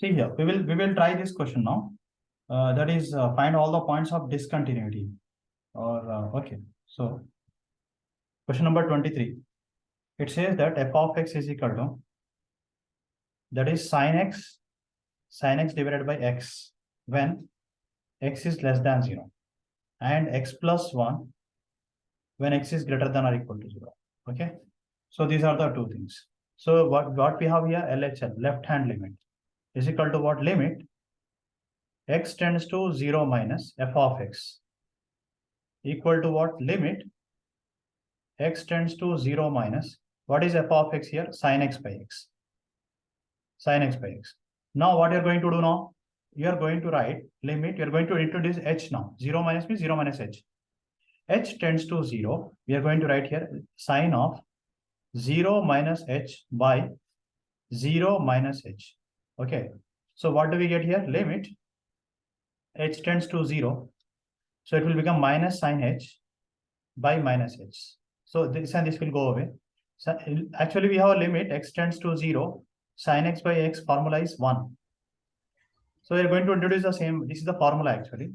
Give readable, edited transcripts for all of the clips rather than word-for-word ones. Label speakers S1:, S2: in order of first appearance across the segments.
S1: See here, we will try this question now. That is find all the points of discontinuity. Okay, so question number 23. It says that f of x is equal to, that is sin x divided by x when x is less than 0, and x plus 1 when x is greater than or equal to 0. Okay, so these are the two things. So what we have here, LHL, left hand limit, is equal to what? Limit x tends to 0 minus f of x equal to what? Limit x tends to 0 minus, what is f of x here? Sin x by x. Sin x by x. Now what you're going to do now? You're going to write limit, you're going to introduce h now. 0 minus means 0 minus h. H tends to 0. We are going to write here sine of 0 minus h by 0 minus h. Okay. So what do we get here? Limit h tends to 0. So it will become minus sine h by minus h. So this and this will go away. So actually we have a limit x tends to 0. Sin x by x formula is 1. So we are going to introduce the same. This is the formula actually.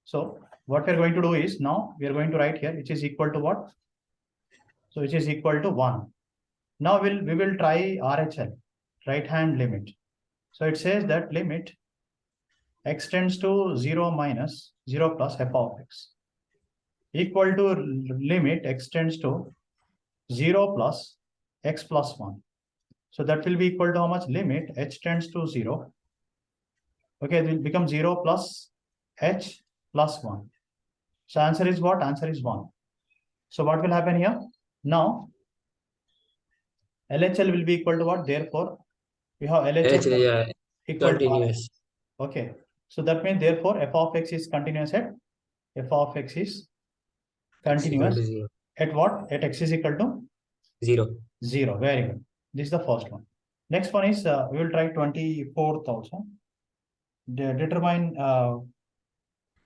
S1: So what we are going to do is, now we are going to write here, which is equal to what? So which is equal to 1. Now we will try RHL, right hand limit. So it says that limit x tends to 0 minus 0 plus f of x equal to limit x tends to 0 plus x plus 1. So that will be equal to how much? Limit h tends to 0. Okay, it will become 0 plus h plus 1. So answer is what? Answer is 1. So what will happen here? Now LHL will be equal to what? Therefore, we have LHL equal
S2: continuous.
S1: To okay. So that means therefore f of x is continuous at f of x is continuous at what? At x is equal to
S2: 0.
S1: 0. Very good. This is the first one. Next one is we will try 24th also. Determine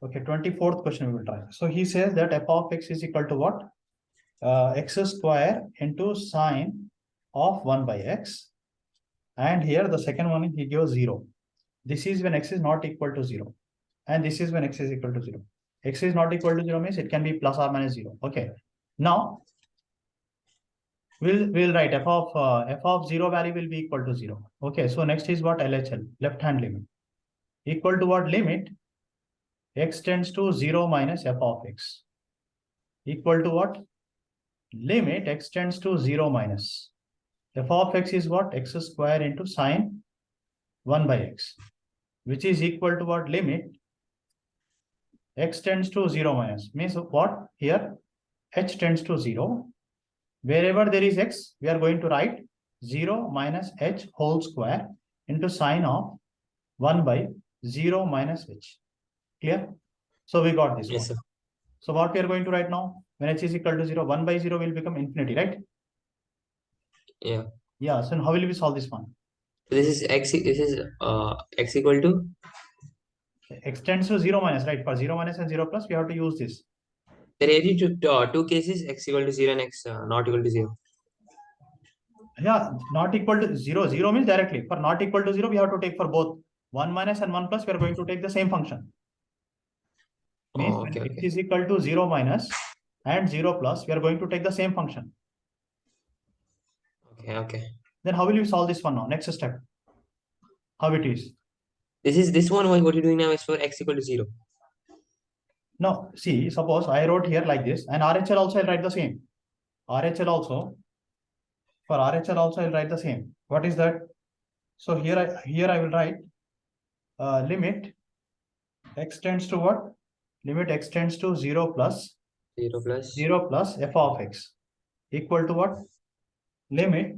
S1: okay, 24th question we will try. So he says that f of x is equal to what? X square into sine of 1 by x. And here the second one he gives 0. This is when x is not equal to 0. And this is when x is equal to 0. X is not equal to 0 means it can be plus or minus 0. Okay. Now we'll write f of 0 value will be equal to 0. Okay. So next is what? LHL, left hand limit, equal to what? Limit x tends to 0 minus f of x equal to what? Limit x tends to 0 minus f of x is what? X square into sine 1 by x, which is equal to what? Limit x tends to 0 minus, means what? Here h tends to 0. Wherever there is x, we are going to write 0 minus h whole square into sine of 1 by 0 minus h. Clear? So we got this one.
S2: Sir.
S1: So what we are going to write now? When h is equal to 0, 1 by 0 will become infinity, right?
S2: Yeah.
S1: Yeah. So how will we solve this one?
S2: This is x. This is x equal to
S1: X tends to 0 minus, right? For 0 minus and 0 plus, we have to use this.
S2: there are two cases, x equal to 0 and x not equal to 0.
S1: Yeah, not equal to 0. 0 means directly. For not equal to 0, we have to take for both 1 minus and 1 plus. We are going to take the same function. Means when x is equal to 0 minus and 0 plus, we are going to take the same function.
S2: Okay.
S1: Then how will you solve this one now? Next step. How it is?
S2: This one, what you're doing now is for x equal to 0.
S1: No, see, suppose I wrote here like this, and RHL also I'll write the same. RHL also, for RHL also I'll write the same. What is that? So here I will write limit x tends to what? Limit x tends to 0 plus 0 plus f of x equal to what? Limit.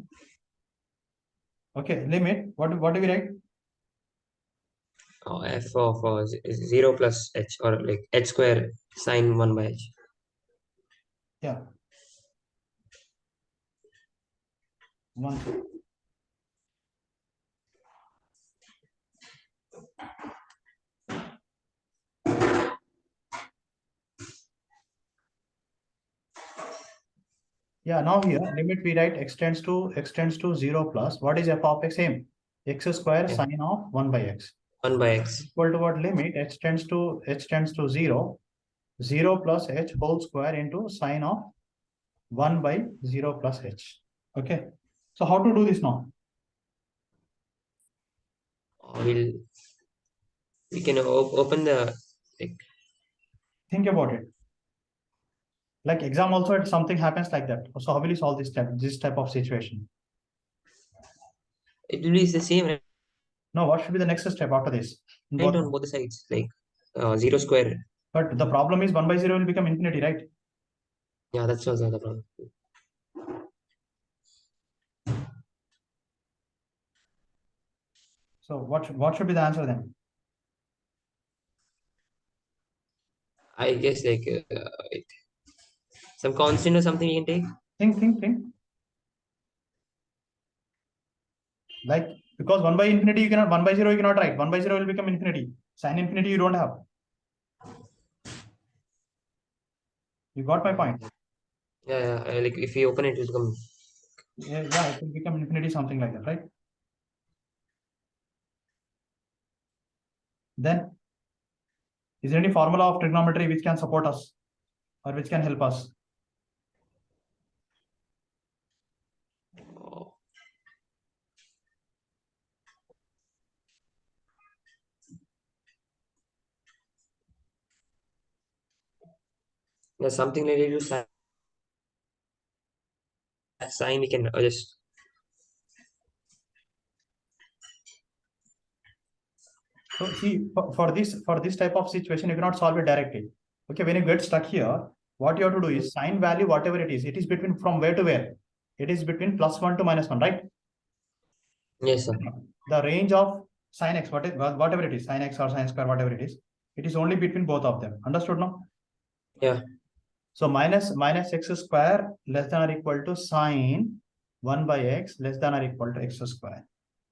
S1: Okay, limit. What do we write?
S2: F of 0 plus h, or like h square sine 1 by h.
S1: Yeah. 1. Yeah, now here limit we write x tends to 0 plus what is f of x? Same x square
S2: Yeah.
S1: sine of 1 by x
S2: 1 by x.
S1: equal to what limit h tends to 0, 0 plus h whole square into sine of 1 by 0 plus h. Okay. So how to do this now?
S2: We can open the, like,
S1: Think about it. Like exam also, if something happens like that. So how will you solve this type of situation?
S2: it will be the same, right,
S1: No, what should be the next step after this?
S2: on both the sides, like 0 square.
S1: But the problem is 1 by 0 will become infinity, right?
S2: Yeah, that's also the problem.
S1: So what should be the answer then?
S2: I guess like some constant or something you can take.
S1: Think. Like, because 1 by infinity you cannot, 1 by 0 you cannot write. 1 by 0 will become infinity. Sin infinity you don't have. You got my point?
S2: Yeah, like if you open it, it will become.
S1: Yeah, it will become infinity, something like that, right? Then, is there any formula of trigonometry which can support us or which can help us?
S2: Oh, there's something related to sign. We can just.
S1: So see, for this type of situation, you cannot solve it directly. Okay, when you get stuck here, what you have to do is sine value, whatever it is between from where to where? It is between +1 to -1, right?
S2: Yes, sir.
S1: The range of sine x, whatever it is, sine x or sine square, whatever it is only between both of them. Understood now?
S2: Yeah.
S1: So minus x square less than or equal to sine 1 by x less than or equal to x square.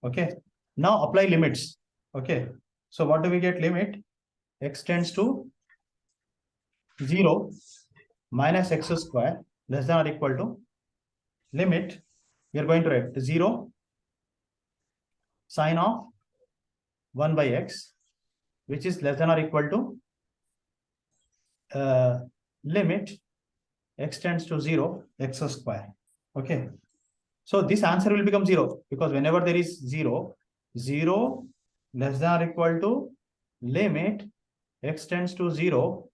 S1: Okay. Now apply limits. Okay. So what do we get? Limit x tends to 0 minus x square less than or equal to limit. We are going to write 0 sine of 1 by x, which is less than or equal to limit x tends to 0 x square. Okay. So this answer will become 0 because whenever there is 0, 0 less than or equal to limit x tends to 0,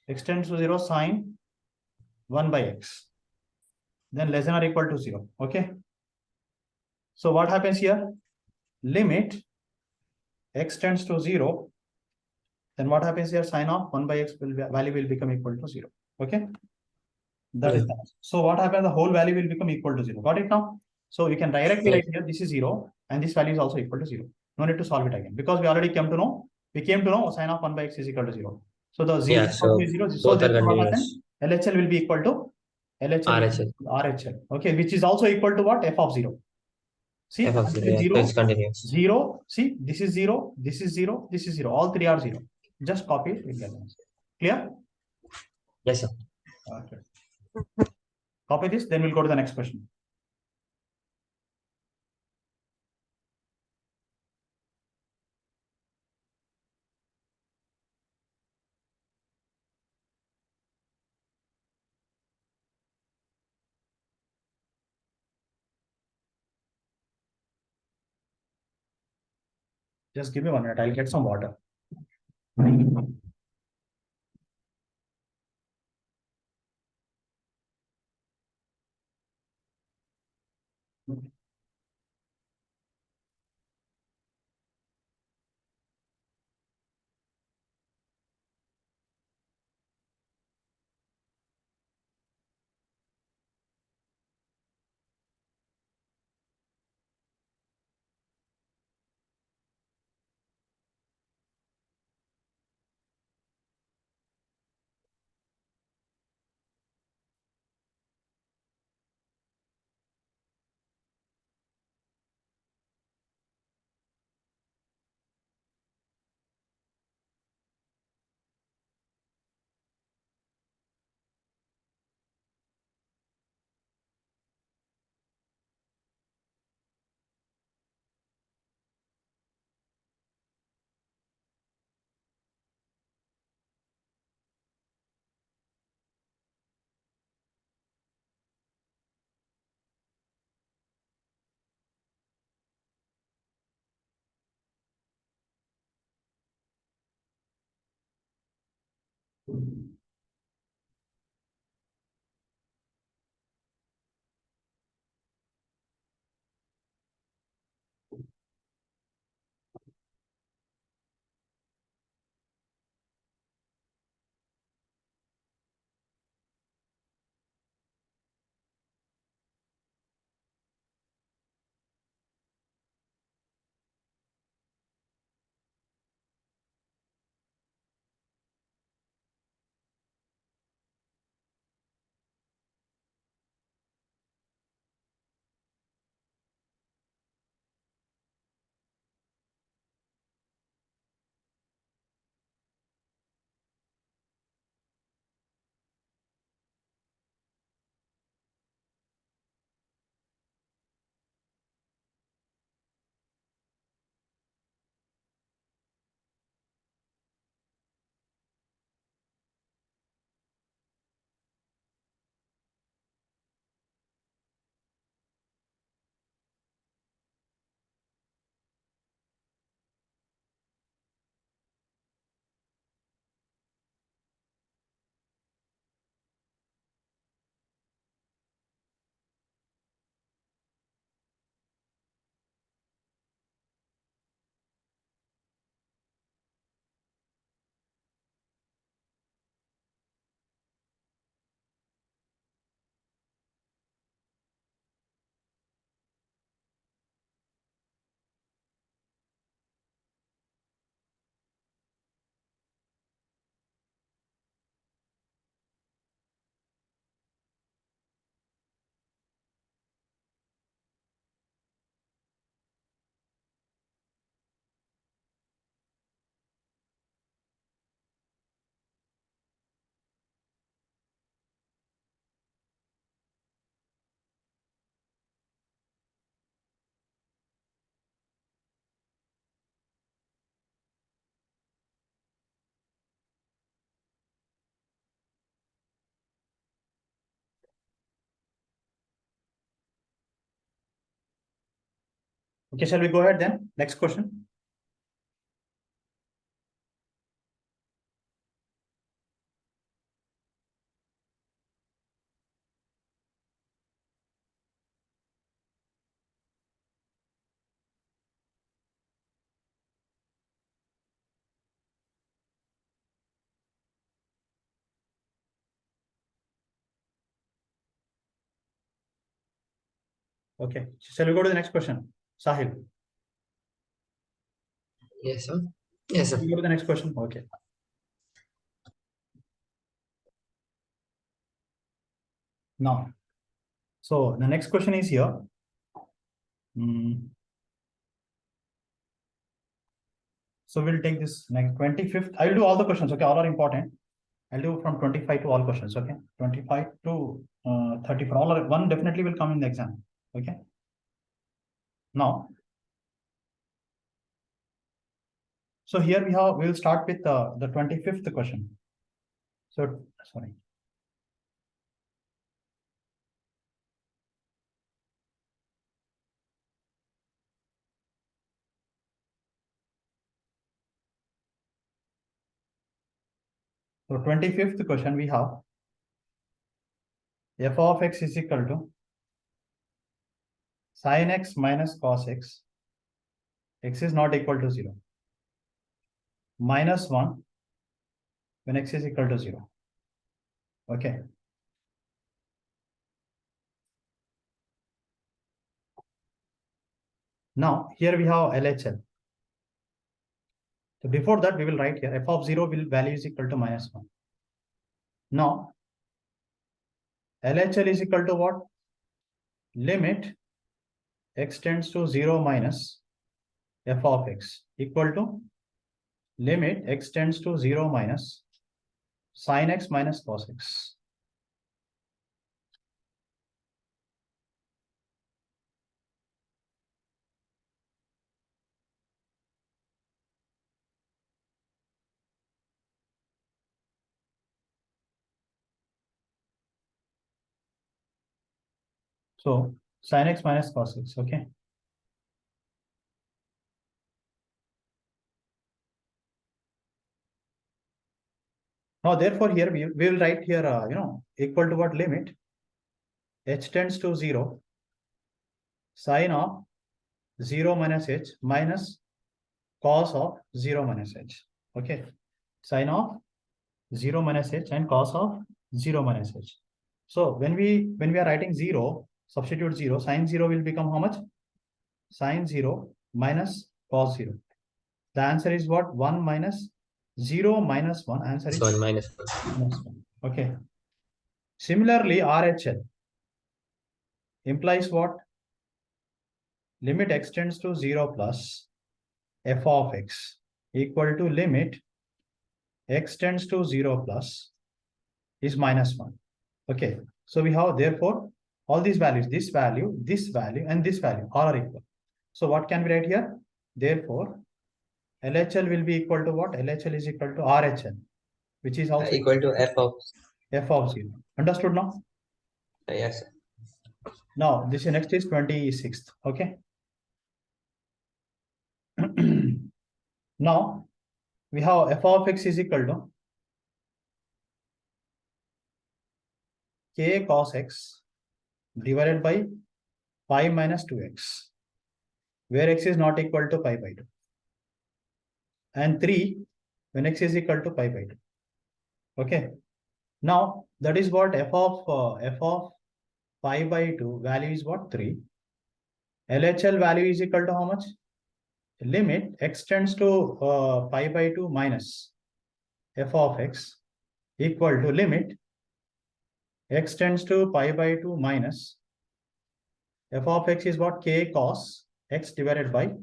S1: x tends to 0 sine 1 by x, then less than or equal to 0. Okay. So what happens here? Limit x tends to 0, then what happens here? Sine of 1 by x value will become equal to 0. Okay. That is
S2: Yeah.
S1: that. So what happens? The whole value will become equal to 0. Got it now? So you can directly
S2: Yes.
S1: write here this is 0 and this value is also equal to 0. No need to solve it again because we already came to know. We came to know sine of 1 by x is equal to 0. So the 0
S2: Yeah.
S1: is equal
S2: So
S1: to 0. So
S2: both are
S1: therefore what happened?
S2: continuous.
S1: LHL will be equal to
S2: RHL.
S1: RHL. Okay, which is also equal to what? F of 0. See,
S2: F of
S1: answer
S2: 0.
S1: is
S2: Yeah. So it's
S1: 0,
S2: continuous.
S1: 0. See, this is 0, this is 0, this is 0. All three are 0. Just copy it. We'll get the answer. Clear?
S2: Yes, sir.
S1: Okay. Copy this, then we'll go to the next question. Just give me 1 minute. I'll get some water. Okay, shall we go ahead then? Next question. Okay, shall we go to the next question? Sahil,
S2: Yes, sir. Yes, sir.
S1: we go to the next question. Okay. Now, so the next question is here. So we'll take this next 25th. I will do all the questions. Okay, all are important. I'll do from 25 to all questions. Okay, 25 to 34. All are, one definitely will come in the exam. Okay. Now, so here we'll start with the 25th question. So sorry. So 25th question we have f of x is equal to sin x minus cos x. X is not equal to 0. Minus 1 when x is equal to 0. Okay. Now here we have LHL. So before that we will write here f of 0 will value is equal to minus 1. Now LHL is equal to what? Limit x tends to 0 minus f of x equal to limit x tends to 0 minus sin x minus cos x. So sin x minus cos x. Okay. Now, therefore, here we will write here, equal to what limit h tends to 0 sine of 0 minus h minus cos of 0 minus h. Okay, sine of 0 minus h and cos of 0 minus h. So when we are writing 0, substitute 0, sine 0 will become how much? Sine 0 minus cos 0. The answer is what? 1 minus 0 minus 1. Answer is
S2: 1 minus 1.
S1: minus 1. Okay. Similarly, RHL implies what? Limit x tends to 0 plus f of x equal to limit x tends to 0 plus is minus 1. Okay. So we have therefore all these values, this value, and this value all are equal. So what can we write here? Therefore, LHL will be equal to what? LHL is equal to RHL, which is also
S2: Equal to f of
S1: f of 0. Understood now?
S2: yes.
S1: Now, this next is 26th. Okay. Now, we have f of x is equal to k cos x divided by pi minus 2x, where x is not equal to pi by 2. And 3 when x is equal to pi by 2. Okay. Now, that is what f of pi by 2 value is what? 3. LHL value is equal to how much? Limit x tends to pi by 2 minus f of x equal to limit x tends to pi by 2 minus f of x is what? K cos x divided by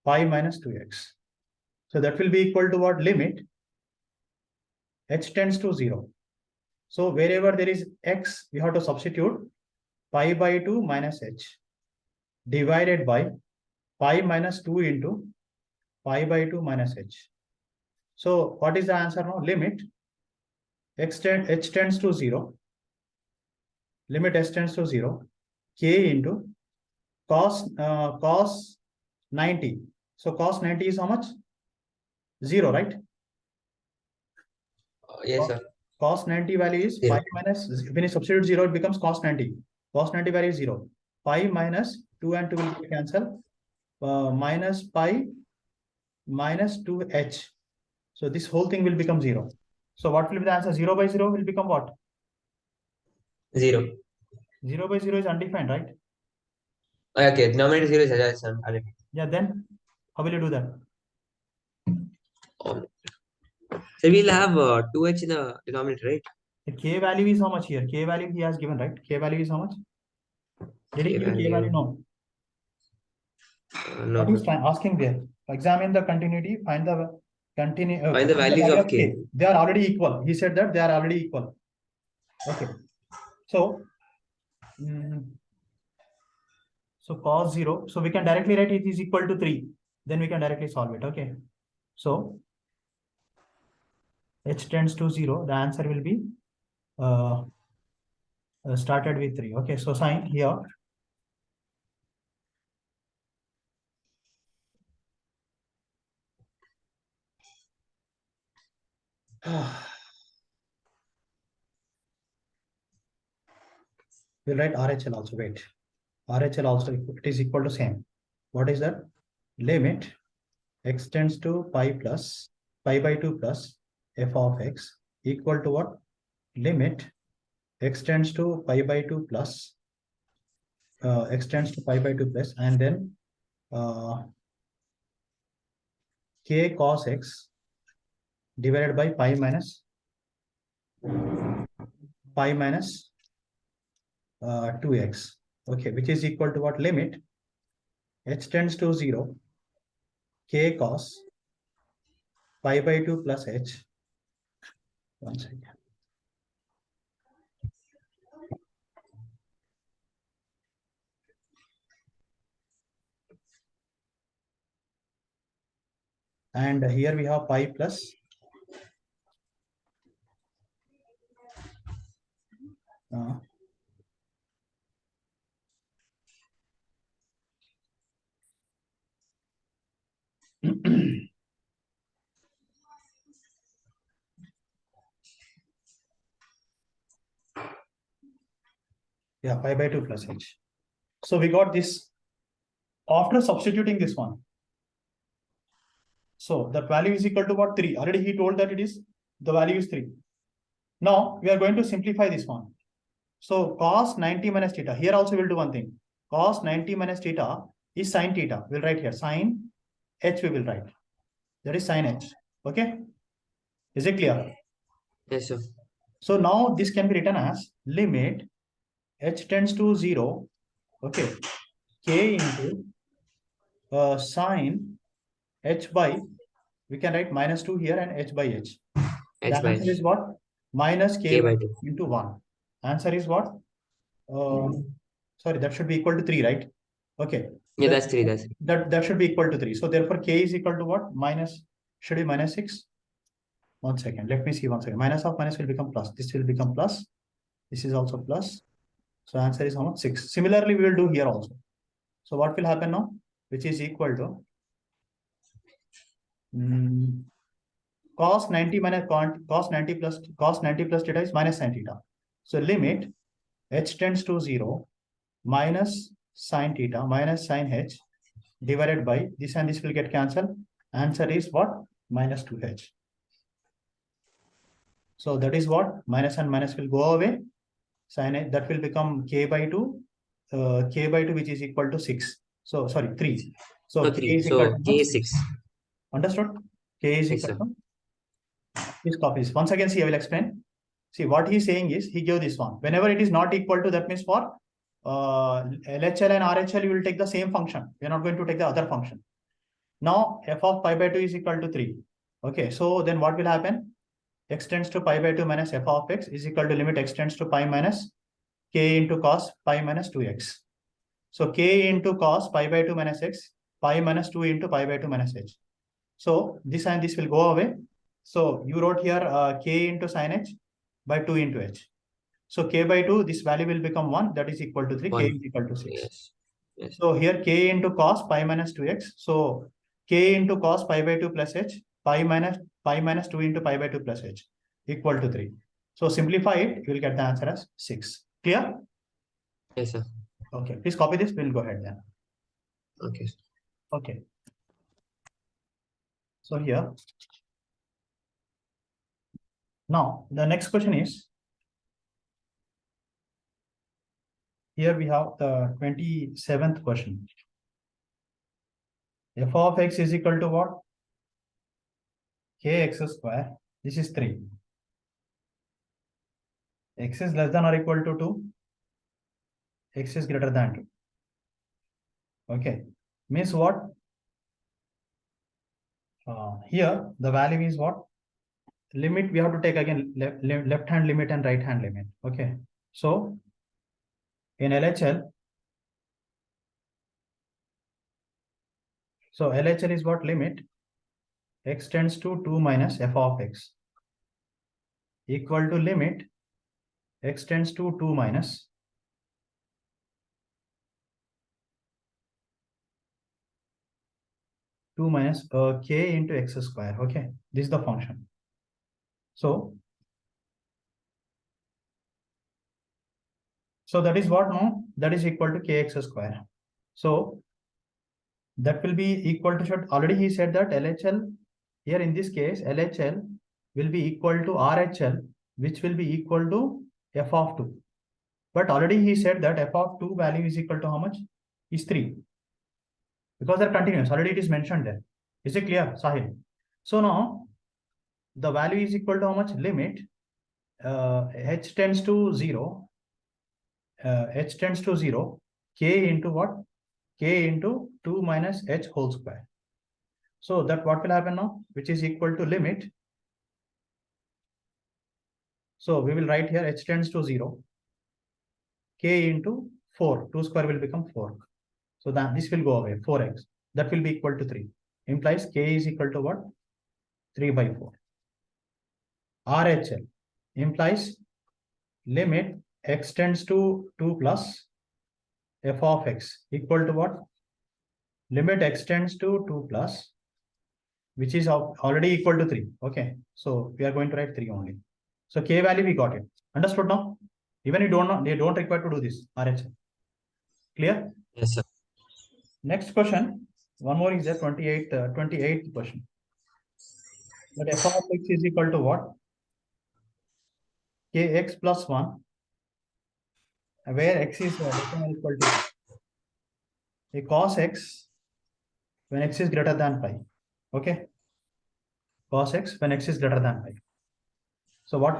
S1: pi minus 2x. So that will be equal to what? Limit h tends to 0. So wherever there is x, we have to substitute pi by 2 minus h divided by pi minus 2 into pi by 2 minus h. So what is the answer now? Limit h tends to 0. Limit h tends to 0. K into cos 90. So cos 90 is how much? 0, right?
S2: Yes, sir.
S1: Cos 90 value is
S2: 0.
S1: pi minus, when you substitute 0, it becomes cos 90. Cos 90 value is 0. Pi minus 2 and 2 will cancel. Minus pi minus 2h. So this whole thing will become 0. So what will be the answer? 0 by 0 will become what?
S2: 0.
S1: 0 by 0 is undefined, right?
S2: Okay, denominator 0 is adjacent.
S1: Yeah, then how will you do that?
S2: So we'll have 2h in the denominator, right?
S1: The k value is how much here? K value he has given, right? K value is how much? Did he
S2: K
S1: give k
S2: value.
S1: value? No.
S2: No.
S1: What is asking there? Examine the continuity, find the
S2: Find the values
S1: value
S2: of k.
S1: They are already equal. He said that they are already equal. Okay. So, so cos 0. So we can directly write it is equal to 3. Then we can directly solve it. Okay. So h tends to 0. The answer will be started with 3. Okay. So sign here. We'll write RHL also. Wait. RHL also, it is equal to same. What is that? Limit x tends to pi by 2 plus f of x equal to what? Limit x tends to pi by 2 plus x tends to pi by 2 plus and then k cos x divided by pi minus 2x. Okay, which is equal to what? Limit h tends to 0 k cos pi by 2 plus h. One second. And here we have pi plus Yeah, pi by 2 plus h. So we got this after substituting this one. So that value is equal to what? 3. Already he told that the value is 3. Now we are going to simplify this one. So cos 90 minus theta. Here also we'll do one thing. Cos 90 minus theta is sin theta. We'll write here sin h we will write. That is sin h. Okay. Is it clear?
S2: Yes, sir.
S1: So now this can be written as limit h tends to 0. Okay. K into sine h by, we can write minus 2 here and h by h.
S2: H
S1: The
S2: by
S1: answer is what? Minus k
S2: K
S1: by
S2: by
S1: 2
S2: 2.
S1: into 1. Answer is what? Sorry, that should be equal to 3, right? Okay.
S2: Yeah, that's 3. That's 3.
S1: That should be equal to 3. So therefore, k is equal to what? Minus, should be minus 6. 1 second. Let me see 1 second. Minus of minus will become plus. This will become plus. This is also plus. So answer is how much? 6. Similarly, we will do here also. So what will happen now? Which is equal to cos 90 minus cos 90 plus theta is minus sin theta. So limit h tends to 0 minus sin theta minus sin h divided by this and this will get cancelled. Answer is what? Minus 2h. So that is what? Minus and minus will go away. Sin h, that will become k by 2, which is equal to 6. So sorry, 3. So
S2: No,
S1: k
S2: 3.
S1: is equal
S2: So
S1: to
S2: K is 6.
S1: understood? K is
S2: Yes,
S1: equal
S2: sir.
S1: to, please copy this. Once again, see, I will explain. See, what he is saying is, he gave this one. Whenever it is not equal to, that means for LHL and RHL, you will take the same function. We are not going to take the other function. Now, f of pi by 2 is equal to 3. Okay, so then what will happen? X tends to pi by 2 minus f of x is equal to limit x tends to pi minus k into cos pi minus 2x. So k into cos pi by 2 minus x, pi minus 2 into pi by 2 minus h. So this and this will go away. So you wrote here k into sin h by 2 into h. So k by 2, this value will become 1, that is equal to 3,
S2: 1.
S1: k is equal to 6.
S2: Yes. Yes.
S1: So here k into cos pi minus 2x. So k into cos pi by 2 plus h, pi minus 2 into pi by 2 plus h equal to 3. So simplify it, you will get the answer as 6. Clear?
S2: Yes, sir.
S1: Okay, please copy this. We'll go ahead then.
S2: Okay.
S1: Okay. So here, now the next question is, here we have the 27th question. F of x is equal to what? Kx square. This is 3. X is less than or equal to 2. X is greater than 2. Okay. Means what? Here, the value is what? Limit, we have to take again left hand limit and right hand limit. Okay. So, in LHL, so LHL is what? Limit x tends to 2 minus f of x equal to limit x tends to 2 minus k into x square. Okay, this is the function. So that is what now? That is equal to kx square. So that will be equal to, already he said that LHL, here in this case, LHL will be equal to RHL, which will be equal to f of 2. But already he said that f of 2 value is equal to how much? Is 3. Because they're continuous. Already it is mentioned there. Is it clear, Sahil? So now the value is equal to how much? Limit h tends to 0. H tends to 0. K into what? K into 2 minus h whole square. So that what will happen now? Which is equal to limit. So we will write here h tends to 0. K into 4. 2 square will become 4. So that this will go away. 4x. That will be equal to 3. Implies k is equal to what? 3 by 4. RHL implies limit x tends to 2 plus f of x equal to what? Limit x tends to 2 plus, which is already equal to 3. Okay. So we are going to write 3 only. So k value we got it. Understood now? Even you don't know, they don't require to do this RHS. Clear?
S2: Yes, sir.
S1: Next question. One more is there, 28th question. That f of x is equal to what? Kx plus 1, where x is less than or equal to a cos x when x is greater than pi. Okay? Cos x when x is greater than pi. So what